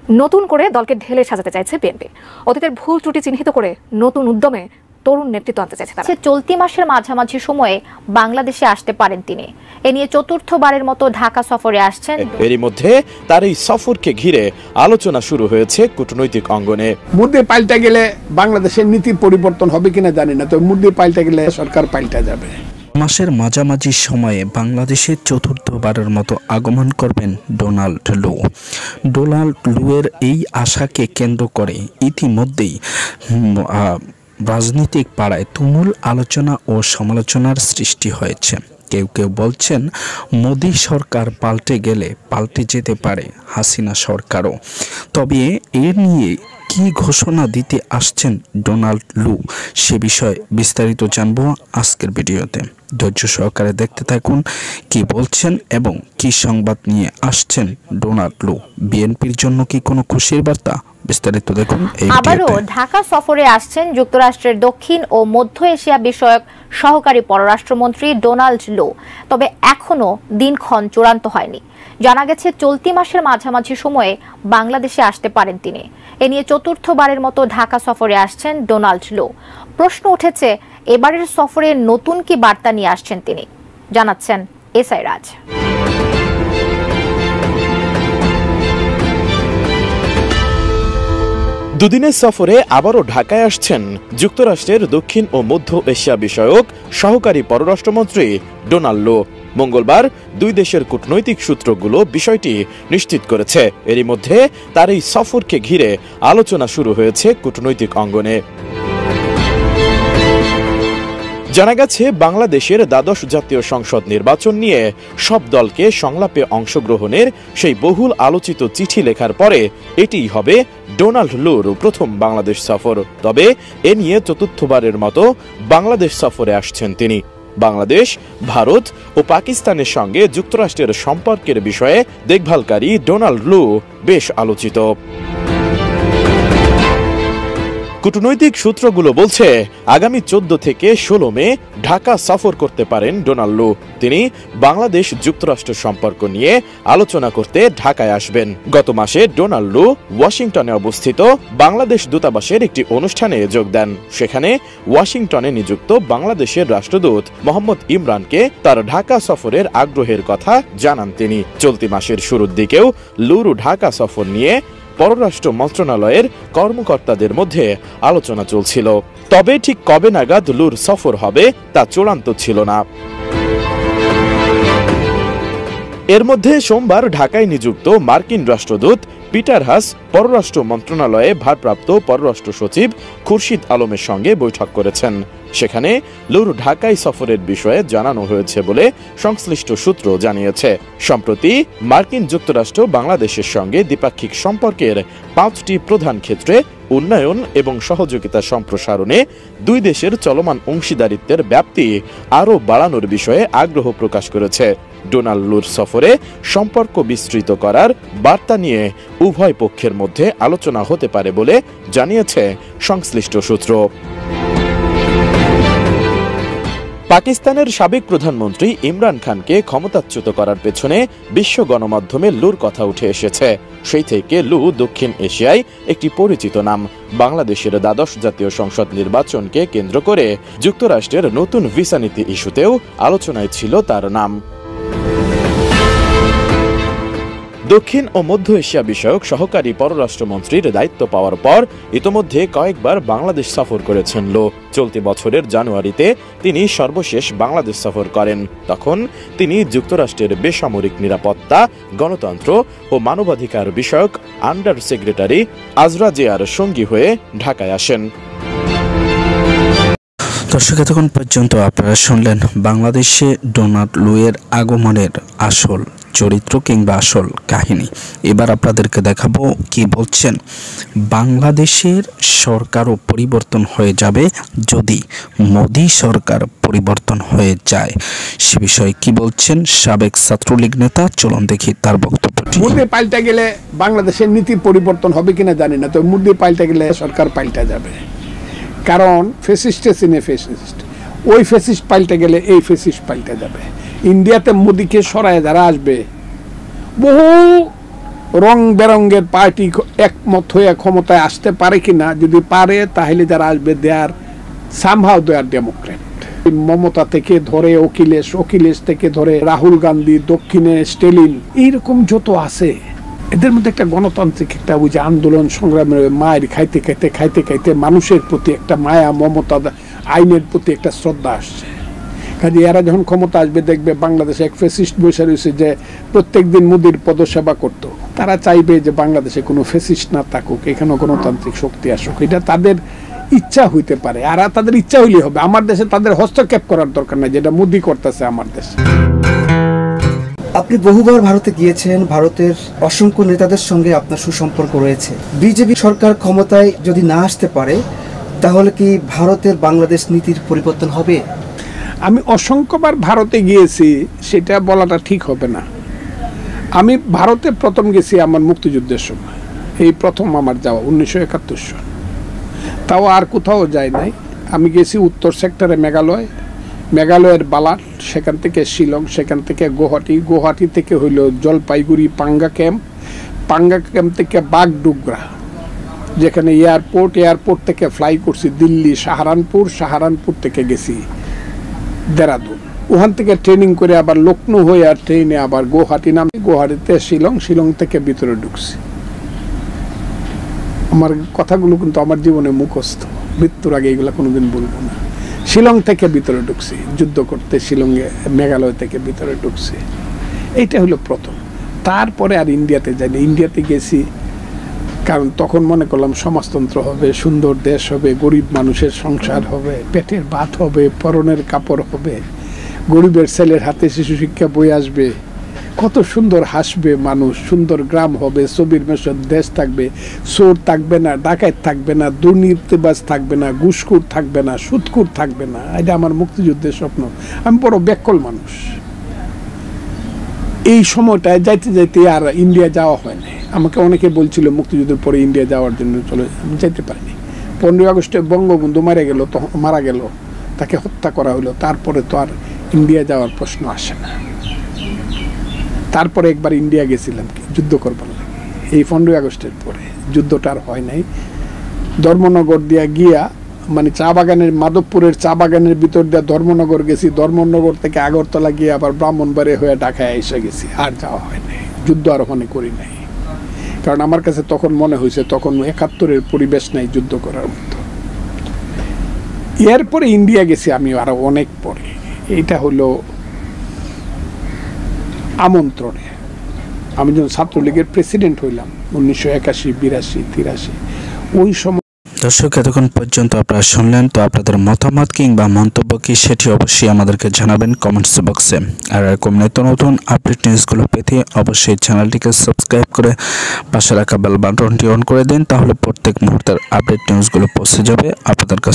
নতুন করে দলকে ঢেলে সাজাতে চাইছে বিএনপি। অতীতের ভুল ত্রুটি চিহ্নিত করে নতুন উদ্যমে তরুণ নেতৃত্ব আনতে চাইছে তারা। চলতি মাসের মাঝামাঝি সময়ে বাংলাদেশে আসতে পারেন তিনি। এ নিয়ে চতুর্থবারের মতো ঢাকা সফরে আসছেন। এরই মধ্যে তার এই সফরকে ঘিরে আলোচনা শুরু হয়েছে কূটনৈতিক অঙ্গনে। মুদ্রা পাল্টা গেলে বাংলাদেশের নীতি পরিবর্তন হবে কিনা জানি না, তো মুদ্রা পাল্টা গেলে সরকার পাল্টা যাবে। মাসের মাঝামাঝি সময়ে বাংলাদেশে চতুর্থবারের মতো আগমন করবেন ডোনাল্ড লু। ডোনাল্ড লুয়ের এই আশাকে কেন্দ্র করে ইতিমধ্যেই রাজনৈতিক পাড়ায় তুমুল আলোচনা ও সমালোচনার সৃষ্টি হয়েছে। কেউ কেউ বলছেন মোদি সরকার পাল্টে গেলে পাল্টে যেতে পারে হাসিনা সরকারও। তবে এ নিয়ে কি ঘোষণা দিতে আসছেন ডোনাল্ড লু, সে বিষয়ে বিস্তারিত জানবো আজকের ভিডিওতে। ধৈর্য সহকারে দেখতে থাকুন কি বলছেন এবং কি সংবাদ নিয়ে আসছেন ডোনাল্ড লু। বিএনপির জন্য কি কোনো খুশির বার্তা? বিস্তারিত দেখুন এই ভিডিওতে। আবারও ঢাকা সফরে আসছেন যুক্তরাষ্ট্রের দক্ষিণ ও মধ্য এশিয়া বিষয়ক সহকারী পররাষ্ট্রমন্ত্রী ডোনাল্ড লু। তবে এখনো দিনক্ষণ চূড়ান্ত হয়নি। জানা গেছে চলতি মাসের মাঝামাঝি সময়ে বাংলাদেশে আসতে পারেন তিনি। এ নিয়ে চতুর্থবারের মতো ঢাকা সফরে আসছেন ডোনাল্ড লু। প্রশ্ন উঠেছে এবারের সফরে নতুন কি বার্তা নিয়ে আসছেন তিনি, জানাচ্ছেন এসআই রাজ। দুদিনের সফরে আবারও ঢাকায় আসছেন যুক্তরাষ্ট্রের দক্ষিণ ও মধ্য এশিয়া বিষয়ক সহকারী পররাষ্ট্রমন্ত্রী ডোনাল্ড লু। মঙ্গলবার দুই দেশের কূটনৈতিক সূত্রগুলো বিষয়টি নিশ্চিত করেছে। এরই মধ্যে তার এই সফরকে ঘিরে আলোচনা শুরু হয়েছে কূটনৈতিক অঙ্গনে। জানা গেছে বাংলাদেশের দ্বাদশ জাতীয় সংসদ নির্বাচন নিয়ে সব দলকে সংলাপে অংশগ্রহণের সেই বহুল আলোচিত চিঠি লেখার পরে এটিই হবে ডোনাল্ড লুর প্রথম বাংলাদেশ সফর। তবে এ নিয়ে চতুর্থবারের মতো বাংলাদেশ সফরে আসছেন তিনি। বাংলাদেশ, ভারত ও পাকিস্তানের সঙ্গে যুক্তরাষ্ট্রের সম্পর্কের বিষয়ে দেখভালকারী ডোনাল্ড লু বেশ আলোচিত। কূটনৈতিক সূত্রগুলো বলছে আগামী 14 থেকে 16 মে ঢাকা সফর করতে পারেন ডোনাল্ড লু। তিনি বাংলাদেশ যুক্তরাষ্ট্র সম্পর্ক নিয়ে আলোচনা করতে ঢাকায় আসবেন। গত মাসে ডোনাল্ড লু ওয়াশিংটনে অবস্থিত বাংলাদেশ দূতাবাসের একটি অনুষ্ঠানে যোগ দেন। সেখানে ওয়াশিংটনে নিযুক্ত বাংলাদেশের রাষ্ট্রদূত মোহাম্মদ ইমরানকে তার ঢাকা সফরের আগ্রহের কথা জানান তিনি। চলতি মাসের শুরুর দিকেও লুর ঢাকা সফর নিয়ে পররাষ্ট্র মন্ত্রণালয়ের কর্মকর্তাদের মধ্যে আলোচনা চলছিল। তবে ঠিক কবে নাগাদ লুর সফর হবে তা চূড়ান্ত ছিল না। এর মধ্যে সোমবার ঢাকায় নিযুক্ত মার্কিন রাষ্ট্রদূত পিটার হাস পররাষ্ট্র মন্ত্রণালয়ে ভারপ্রাপ্ত পররাষ্ট্র সচিব খুরশিদ আলমের সঙ্গে বৈঠক করেছেন। সেখানে লুর ঢাকায় সফরের বিষয়ে জানানো হয়েছে বলে সংশ্লিষ্ট সূত্র জানিয়েছে। সম্প্রতি মার্কিন যুক্তরাষ্ট্র বাংলাদেশের সঙ্গে দ্বিপাক্ষিক সম্পর্কের 5টি প্রধান ক্ষেত্রে উন্নয়ন এবং সহযোগিতা সম্প্রসারণে দুই দেশের চলমান অংশীদারিত্বের ব্যাপ্তি আরও বাড়ানোর বিষয়ে আগ্রহ প্রকাশ করেছে। ডোনাল্ড লুর সফরে সম্পর্ক বিস্তৃত করার বার্তা নিয়ে উভয় পক্ষের মধ্যে আলোচনা হতে পারে বলে জানিয়েছে সংশ্লিষ্ট সূত্র। পাকিস্তানের সাবেক প্রধানমন্ত্রী ইমরান খানকে ক্ষমতাচ্যুত করার পেছনে বিশ্ব গণমাধ্যমে লুর কথা উঠে এসেছে। সেই থেকে লু দক্ষিণ এশিয়ায় একটি পরিচিত নাম। বাংলাদেশের দ্বাদশ জাতীয় সংসদ নির্বাচনকে কেন্দ্র করে যুক্তরাষ্ট্রের নতুন ভিসা নীতি ইস্যুতেও আলোচনায় ছিল তার নাম। দক্ষিণ ও মধ্য এশিয়া বিষয়ক সহকারী পররাষ্ট্রমন্ত্রীর দায়িত্ব পাওয়ার পর ইতোমধ্যে কয়েকবার বাংলাদেশ সফর করেছেন লু। চলতি বছরের জানুয়ারিতে তিনি সর্বশেষ বাংলাদেশ সফর করেন। তখন তিনি যুক্তরাষ্ট্রের বেসামরিক নিরাপত্তা, গণতন্ত্র ও মানবাধিকার বিষয়ক আন্ডার সেক্রেটারি আজরা জিয়ার সঙ্গী হয়ে ঢাকায় আসেন। দর্শক, এতক্ষণ পর্যন্ত আপনারা শুনলেন বাংলাদেশে ডোনাল্ড লুয়ের আগমনের আসল চরিত্র কিংবা আসল কাহিনী। এবার আপনাদেরকে দেখাবো কি বলছেন বাংলাদেশের সরকারও পরিবর্তন হয়ে যাবে যদি মোদি সরকার পরিবর্তন হয়ে যায়। সে বিষয়ে কি বলছেন সাবেক ছাত্রলীগ নেতা, চলুন দেখি তার বক্তব্যটি। মুদ্রা পাল্টা গেলে বাংলাদেশের নীতি পরিবর্তন হবে কিনা জানি না, তো মুদ্রা পাল্টা গেলে সরকার পাল্টা যাবে। কারণ ফেসিস্টে চিনে ফেসিস্ট, ওই ফেসিস্ট পাল্টে গেলে এই ফেসিস্ট পাল্টে যাবে। ইন্ডিয়াতে মোদিকে সরায় যারা আসবে, বহু রং বেরঙ্গের পার্টি একমত হয়ে ক্ষমতায় আসতে পারে কিনা, যদি পারে তাহলে যারা আসবে সামহাও দে আর ডেমোক্রেট। মমতা থেকে ধরে অখিলেশ থেকে ধরে রাহুল গান্ধী, দক্ষিণে স্টেলিন, এইরকম যত আছে, এদের মধ্যে একটা গণতান্ত্রিক একটা ওই যে আন্দোলন সংগ্রামের মায়ের খাইতে খাইতে মানুষের প্রতি একটা মায়া, মমতা, আইনের প্রতি একটা শ্রদ্ধা আসছে। কাজে এরা যখন ক্ষমতা আসবে দেখবে বাংলাদেশে এক ফ্যাসিস্ট বসে রয়েছে যে প্রত্যেকদিন মোদির পদসেবা করত, তারা চাইবে যে বাংলাদেশে কোনো ফ্যাসিস্ট না থাকুক, এখানেও গণতান্ত্রিক শক্তি আসুক। এটা তাদের ইচ্ছা হইতে পারে, আর তাদের ইচ্ছা হইলে হবে। আমার দেশে তাদের হস্তক্ষেপ করার দরকার নাই, যেটা মোদি করতেছে আমার দেশে। আপনি বহুবার ভারতে গিয়েছেন, ভারতের অসংখ্য নেতাদের সঙ্গে আপনার সুসম্পর্ক রয়েছে। বিজেপি সরকার ক্ষমতায় যদি না আসতে পারে তাহলে কি ভারতের বাংলাদেশ নীতির পরিবর্তন হবে? আমি অসংখ্যবার ভারতে গিয়েছি, সেটা বলাটা ঠিক হবে না। আমি ভারতে প্রথম গেছি আমার মুক্তিযুদ্ধের সময়, এই প্রথম আমার যাওয়া 1971 সাল। তাও আর কোথাও যাই নাই। আমি গেছি উত্তর সেক্টরে মেঘালয়ের বালাট, সেখান থেকে শিলং, সেখান থেকে গুয়াহাটি থেকে হইল জলপাইগুড়ি পাঙ্গা ক্যাম্প থেকে বাগডোগরা, যেখানে এয়ারপোর্ট থেকে ফ্লাই করছি দিল্লি, সাহারানপুর থেকে গেছি দেরাদুন, ওখান থেকে ট্রেনিং করে আবার লখনৌ হয়ে আর ট্রেনে আবার গুয়াহাটি নামে, গুয়াহাটিতে শিলং থেকে ভিতরে ঢুকছি। আমার কথাগুলো কিন্তু আমার জীবনে মুখস্থ, মৃত্যুর আগে এগুলো কোনোদিন বলবো না। শিলং থেকে ভিতরে ঢুকছি যুদ্ধ করতে, শিলংয়ে মেঘালয় থেকে ভিতরে ঢুকছি। এইটা হলো প্রথম। তারপরে আর ইন্ডিয়াতে যাইনি। ইন্ডিয়াতে গেছি কারণ তখন মনে করলাম সমাজতন্ত্র হবে, সুন্দর দেশ হবে, গরিব মানুষের সংসার হবে, পেটের ভাত হবে, পরনের কাপড় হবে, গরিবের ছেলের হাতে শিশু শিক্ষা বই আসবে, কত সুন্দর হাসবে মানুষ, সুন্দর গ্রাম হবে, ছবির মেশর দেশ থাকবে, চোর থাকবে না, ডাকাত থাকবে না, দুর্নীতিবাজ থাকবে না, ঘুষখোর থাকবে না, সুদখোর থাকবে না। এটা আমার মুক্তিযুদ্ধের স্বপ্ন। আমি বড় ব্যাকুল মানুষ। এই সময়টায় যাইতে আর ইন্ডিয়া যাওয়া হয় না। আমাকে অনেকে বলছিল মুক্তিযুদ্ধের পরে ইন্ডিয়া যাওয়ার জন্য, চলে, আমি যাইতে পারিনি। 15 আগস্টে বঙ্গবন্ধু মারা গেল, তাকে হত্যা করা হলো, তারপরে তো আর ইন্ডিয়া যাওয়ার প্রশ্ন আসে না। তারপরে একবার ইন্ডিয়া গেছিলাম যুদ্ধ করবার লাগে, এই 15 আগস্টের পরে। যুদ্ধটা আর হয় নাই। ধর্মনগর দিয়া গিয়া, মানে চা বাগানের, মাধবপুরের চা বাগানের ভিতর দিয়ে ধর্মনগর গেছি, ধর্মনগর থেকে আগরতলা গিয়ে আবার ব্রাহ্মণবাড়ি হয়ে ঢাকায় এসে গেছি। আর যাওয়া হয় নাই, যুদ্ধ আর ওখানে করি নাই। কারণ আমার কাছে তখন মনে হয়েছে তখন 71-এর পরিবেশ নাই যুদ্ধ করার মতো। এরপরে ইন্ডিয়া গেছি আমি আরো অনেক পরে। এইটা হলো আমন্ত্রণে। আমি যখন ছাত্রলীগের প্রেসিডেন্ট হইলাম 1981, 82, 83, ওই সময়। দর্শক, এতক্ষণ পর্যন্ত আপনারা শুনলেন। তো আপনাদের মতামত কিংবা মন্তব্য কি সেটি অবশ্যই আমাদেরকে জানাবেন কমেন্টস বক্সে। আর এরকম নতুন আপডেট নিউজগুলো পেতে অবশ্যই চ্যানেলটিকে সাবস্ক্রাইব করে পাশে রাখা বেল বাটনটি অন করে দিন, তাহলে প্রত্যেক মুহূর্তের আপডেট নিউজগুলো পৌঁছে যাবে আপনাদের কাছে।